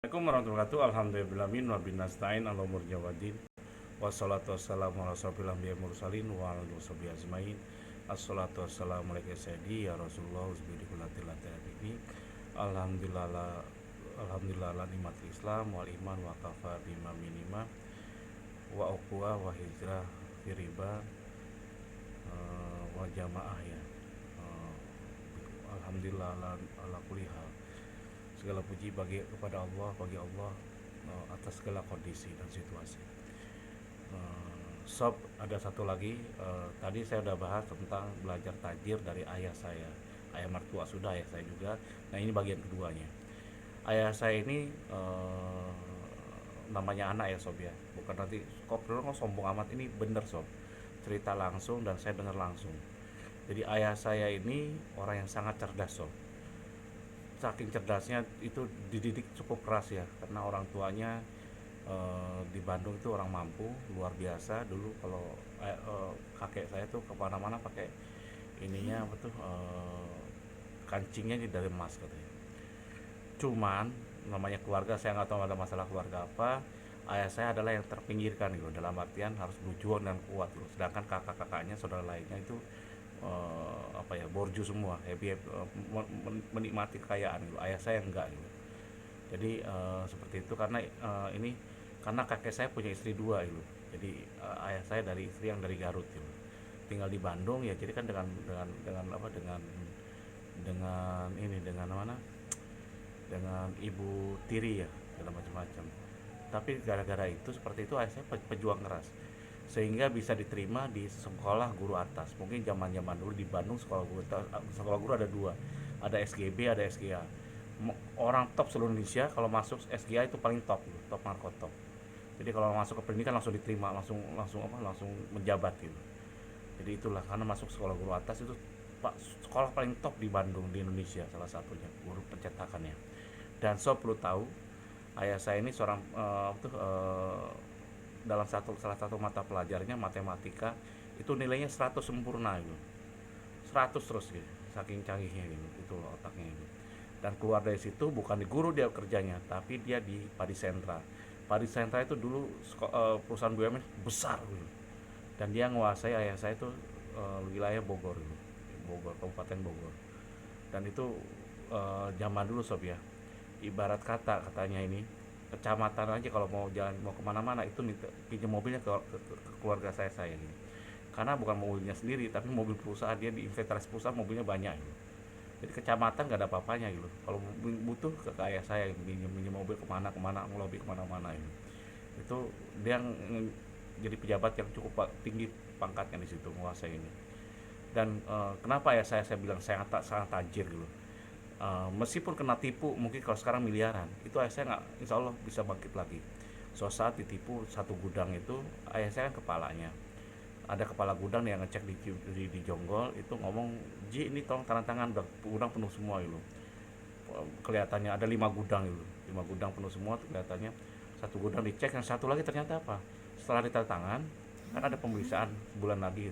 Assalamualaikum warahmatullahi wabarakatuh. Alhamdulillahirabbil wa binasta'in ala umur jawadin. Wassalatu wassalamu ala asyrofil anbiya'i mursalin wa ala alihi washabihi ajmain. Assalatu wassalamu alaika sayyidi ya Rasulullah usbidi kullatil ini. Alhamdulillah ala nikmatil Islam wal iman wa kafa bima minima wa uquwa wa hijrah fi riba wa jamaah ya. Alhamdulillah ala kulli hal. Segala puji kepada Allah, bagi Allah atas segala kondisi dan situasi. Sob, ada satu lagi. Tadi saya udah bahas tentang belajar tajir dari ayah saya, ayah mertua sudah, ayah saya juga. Nah, ini bagian keduanya. Ayah saya ini namanya anak ya sob ya, bukan nanti kok sombong amat, ini bener sob, cerita langsung dan saya dengar langsung. Jadi ayah saya ini orang yang sangat cerdas sob. Saking cerdasnya itu dididik cukup keras ya, karena orang tuanya di Bandung itu orang mampu luar biasa. Dulu kalau kakek saya tuh kemana-mana pakai ininya apa tuh, kancingnya dari emas katanya. Cuman namanya keluarga, saya nggak tahu ada masalah keluarga apa, ayah saya adalah yang terpinggirkan gitu, dalam artian harus berjuang dan kuat gitu. Sedangkan kakak-kakaknya, saudara lainnya itu borju semua, happy, menikmati kekayaan gitu. Ayah saya enggak gitu. Jadi seperti itu karena karena kakek saya punya istri dua gitu. Jadi ayah saya dari istri yang dari Garut gitu, tinggal di Bandung ya. Jadi kan dengan mana, dengan ibu tiri ya, segala macam-macam. Tapi gara-gara itu seperti itu ayah saya pejuang keras sehingga bisa diterima di sekolah guru atas. Mungkin zaman-zaman dulu di Bandung sekolah guru ada dua, ada SGB, ada SGA. Orang top seluruh Indonesia kalau masuk SGA itu paling top, top marko top. Jadi kalau masuk ke pendidikan langsung diterima, langsung menjabat gitu. Jadi itulah karena masuk sekolah guru atas itu sekolah paling top di Bandung, di Indonesia salah satunya, guru pencetakannya. Dan so perlu tahu, ayah saya ini seorang dalam salah satu mata pelajarannya matematika itu nilainya 100 sempurna gitu, 100 terus gitu, saking canggihnya gitu, itu loh otaknya gitu. Dan keluar dari situ bukan di guru dia kerjanya, tapi dia di Padi Sentra. Padi Sentra itu dulu perusahaan BUMN besar gitu. Dan dia nguasai, ayah saya itu wilayah Bogor gitu, Bogor, Kabupaten Bogor. Dan itu zaman dulu sob ya, ibarat katanya ini kecamatan aja kalau mau jalan, mau kemana-mana itu pinjam mobilnya ke keluarga saya gitu. Karena bukan mobilnya sendiri tapi mobil perusahaan, dia di inventaris perusahaan mobilnya banyak gitu. Jadi kecamatan gak ada apa-apanya gitu, kalau butuh ke ayah saya pinjam mobil kemana-kemana, ngelobi kemana-mana gitu. Itu dia jadi pejabat yang cukup tinggi pangkatnya di situ, menguasai ini. Dan kenapa ya saya bilang sangat tajir gitu. Meskipun kena tipu mungkin kalau sekarang miliaran, itu ayah saya nggak, insya Allah bisa bangkit lagi. Suatu saat ditipu satu gudang itu, ayah saya kan kepalanya, ada kepala gudang yang ngecek di Jonggol itu, ngomong, Ji ini tolong tanda tangan, gudang penuh semua gitu. Kelihatannya ada 5 gudang gitu, 5 gudang penuh semua tuh kelihatannya. Satu gudang dicek, yang satu lagi ternyata apa, setelah ditanda tangan kan ada pemeriksaan sebulan lagi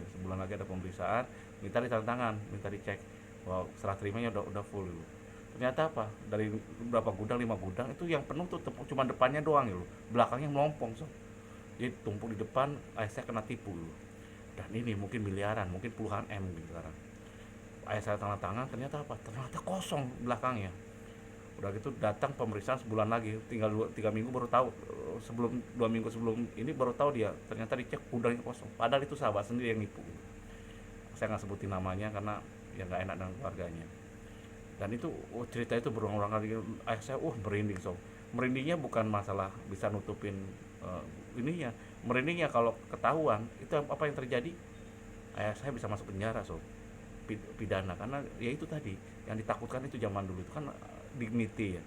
ada pemeriksaan, minta ditanda tangan, minta dicek. Wow, setelah terimanya udah full gitu. Ternyata apa, dari berapa gudang, 5 gudang itu yang penuh tuh cuma depannya doang gitu, belakangnya melompong so. Jadi tumpuk di depan, ayah saya kena tipu gitu. Dan ini mungkin miliaran, mungkin puluhan M gitu sekarang. Ayah saya tanda tangan, ternyata apa, ternyata kosong belakangnya. Udah gitu datang pemeriksaan sebulan lagi, tinggal 3 minggu baru tahu, sebelum 2 minggu sebelum ini baru tahu dia, ternyata dicek gudangnya kosong, padahal itu sahabat sendiri yang nipu. Saya nggak sebutin namanya karena ya nggak enak dengan keluarganya. Dan itu cerita itu berulang-ulang kali, ayah saya merinding so. Merindingnya bukan masalah bisa nutupin ininya, merindingnya kalau ketahuan itu apa yang terjadi, ayah saya bisa masuk penjara so, pidana. Karena ya itu tadi yang ditakutkan itu zaman dulu itu kan dignity ya,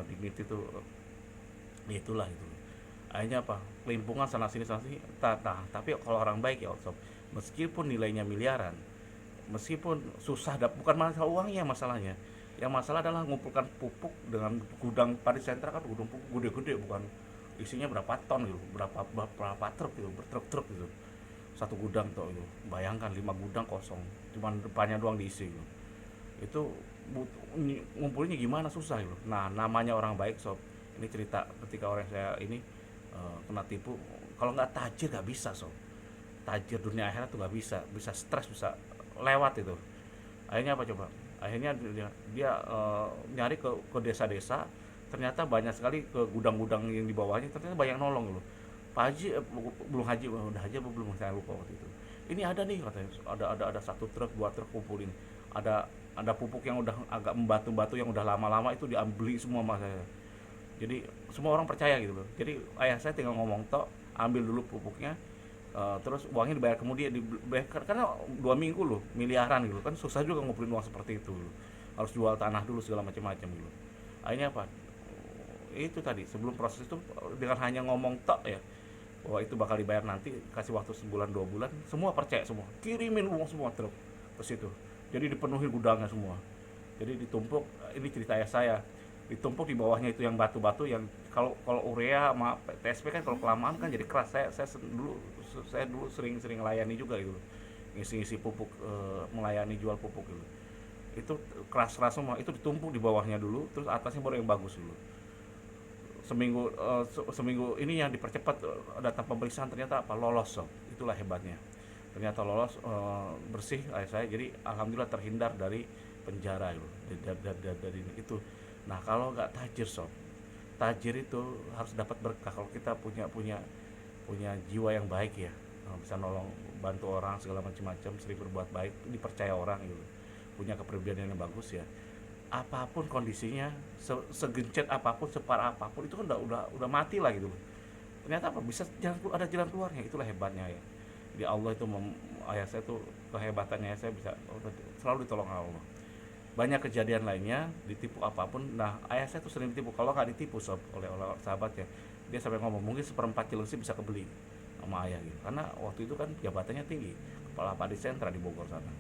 dignity itu ya itulah itu. Akhirnya apa, kelimpungan sana sini tapi kalau orang baik ya sob, meskipun nilainya miliaran, meskipun susah, bukan masalah uangnya masalahnya. Yang masalah adalah ngumpulkan pupuk dengan gudang Padi Sentra kan, gudang pupuk gede-gede, bukan isinya berapa ton gitu, berapa truk gitu, bertruk-truk gitu. Satu gudang tuh gitu. Bayangkan 5 gudang kosong, cuma depannya doang diisi gitu. Itu ngumpulinnya gimana, susah gitu. Nah, namanya orang baik sob, ini cerita ketika orang saya ini kena tipu. Kalau nggak tajir nggak bisa sob, tajir dunia akhirat tuh nggak bisa, bisa stres, bisa lewat itu. Akhirnya apa coba, akhirnya dia nyari ke desa-desa. Ternyata banyak sekali ke gudang-gudang yang di bawahnya, ternyata banyak nolong loh. Pak Haji belum haji, udah haji apa belum, saya lupa waktu itu. Ini ada nih katanya, ada satu truk, dua truk kumpulin, ada pupuk yang udah agak membatu-batu, yang udah lama-lama itu diambil semua sama saya. Jadi semua orang percaya gitu loh. Jadi ayah saya tinggal ngomong tok, ambil dulu pupuknya, terus uangnya dibayar kemudian, dibayar karena 2 minggu loh, miliaran gitu kan, susah juga ngumpulin uang seperti itu loh. Harus jual tanah dulu segala macam-macam gitu. Akhirnya apa, itu tadi sebelum proses itu, dengan hanya ngomong tok ya bahwa itu bakal dibayar nanti, kasih waktu sebulan 2 bulan, semua percaya, semua kirimin uang semua truk ke situ. Jadi dipenuhi gudangnya semua. Jadi ditumpuk, ini cerita ayah saya, ditumpuk di bawahnya itu yang batu-batu yang, kalau urea sama TSP kan kalau kelamaan kan jadi keras. Saya dulu sering melayani juga gitu, ngisi-ngisi pupuk, melayani jual pupuk gitu. Itu keras-keras semua, itu ditumpuk di bawahnya dulu, terus atasnya baru yang bagus dulu. Seminggu ini yang dipercepat, datang pemeriksaan, ternyata apa, lolos sob. Itulah hebatnya, ternyata lolos, bersih ayah saya. Jadi alhamdulillah terhindar dari penjara itu, dari itu. Nah, kalau nggak tajir sob, tajir itu harus dapat berkah. Kalau kita punya jiwa yang baik ya, bisa nolong, bantu orang segala macam-macam, sering berbuat baik, dipercaya orang gitu, punya kepribadian yang bagus ya, apapun kondisinya, segencet apapun, separah apapun, itu kan udah mati lah gitu. Ternyata apa, bisa ada jalan keluarnya. Itulah hebatnya ya. Di Allah itu, ayah saya tuh, kehebatannya saya bisa selalu ditolong Allah. Banyak kejadian lainnya, ditipu apapun. Nah, ayah saya tuh sering ditipu. Kalau nggak ditipu sob, oleh sahabatnya, dia sampai ngomong mungkin seperempat Cilengsi bisa kebeli sama ayah gitu. Karena waktu itu kan jabatannya tinggi, kepala Padi Sentra di Bogor sana,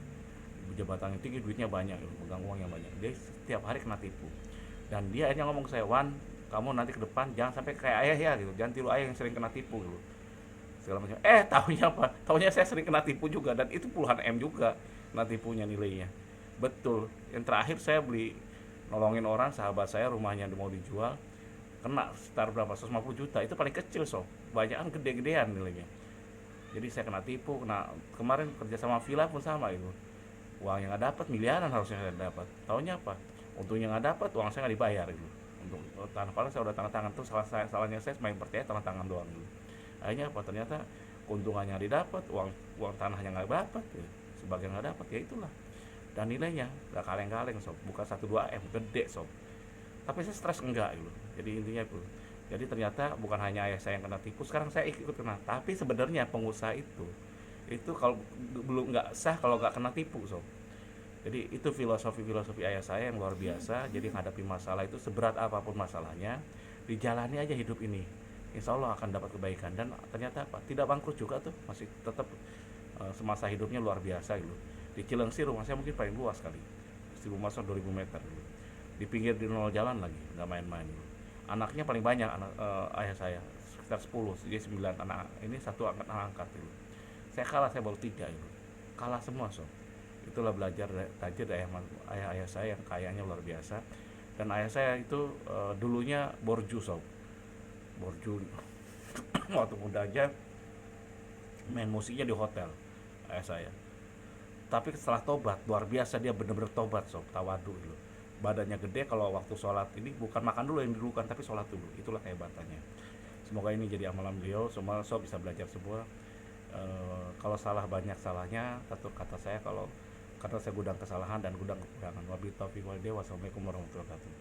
jabatannya tinggi, duitnya banyak gitu, pegang uang yang banyak. Dia setiap hari kena tipu. Dan dia akhirnya ngomong ke saya, Wan, kamu nanti ke depan jangan sampai kayak ayah ya gitu, jangan tiru ayah yang sering kena tipu gitu, segala macam. Tahunya apa, tahunya saya sering kena tipu juga, dan itu puluhan M juga kena tipunya nilainya. Betul, yang terakhir saya beli, nolongin orang, sahabat saya rumahnya mau dijual, kena sekitar berapa, 150 juta. Itu paling kecil sob, banyakan gede-gedean nilainya. Jadi saya kena tipu. Kena kemarin kerja sama villa pun sama itu, uang yang nggak dapat miliaran harusnya saya dapat. Tahunya apa, untungnya nggak dapat, uang saya nggak dibayar itu. Untuk tanah, padahal saya udah tanda tangan. Tuh salahnya saya semakin percaya tanda tangan doang dulu. Akhirnya apa, ternyata keuntungannya didapat, uang tanahnya nggak dapat ya. Sebagian nggak dapat ya, itulah. Dan nilainya nggak kaleng-kaleng sob, bukan 1-2 M, gede sob. Tapi saya stres enggak gitu. Jadi intinya itu, jadi ternyata bukan hanya ayah saya yang kena tipu, sekarang saya ikut kena. Tapi sebenarnya pengusaha itu kalau belum, nggak sah kalau nggak kena tipu sob. Jadi itu filosofi ayah saya yang luar biasa. Jadi menghadapi masalah itu, seberat apapun masalahnya, dijalani aja hidup ini, insya Allah akan dapat kebaikan. Dan ternyata apa, tidak bangkrut juga tuh, masih tetap, semasa hidupnya luar biasa gitu. Di Cilengsi rumah saya mungkin paling luas kali, di rumah saya 2000 meter gitu. Di pinggir, di nol jalan lagi, nggak main-main gitu. Anaknya paling banyak, ayah saya sekitar 10, jadi 9 anak. Ini satu angkat gitu. Saya kalah, saya baru 3 gitu, kalah semua sob. Itulah belajar tajir dari ayah saya yang kayanya luar biasa. Dan ayah saya itu, dulunya borju sob, borju. Waktu muda aja main musiknya di hotel ayah saya. Tapi setelah tobat, luar biasa, dia bener-bener tobat sob, tawadu dulu. Badannya gede, kalau waktu sholat ini bukan makan dulu yang dirukan, tapi sholat dulu. Itulah kehebatannya. Semoga ini jadi amalan beliau, semua sob bisa belajar semua. Kalau salah, banyak salahnya, satu kata saya, kalau karena saya gudang kesalahan dan gudang kekurangan. Wabillahi taufiq wal hidayah. Wassalamualaikum warahmatullahi wabarakatuh.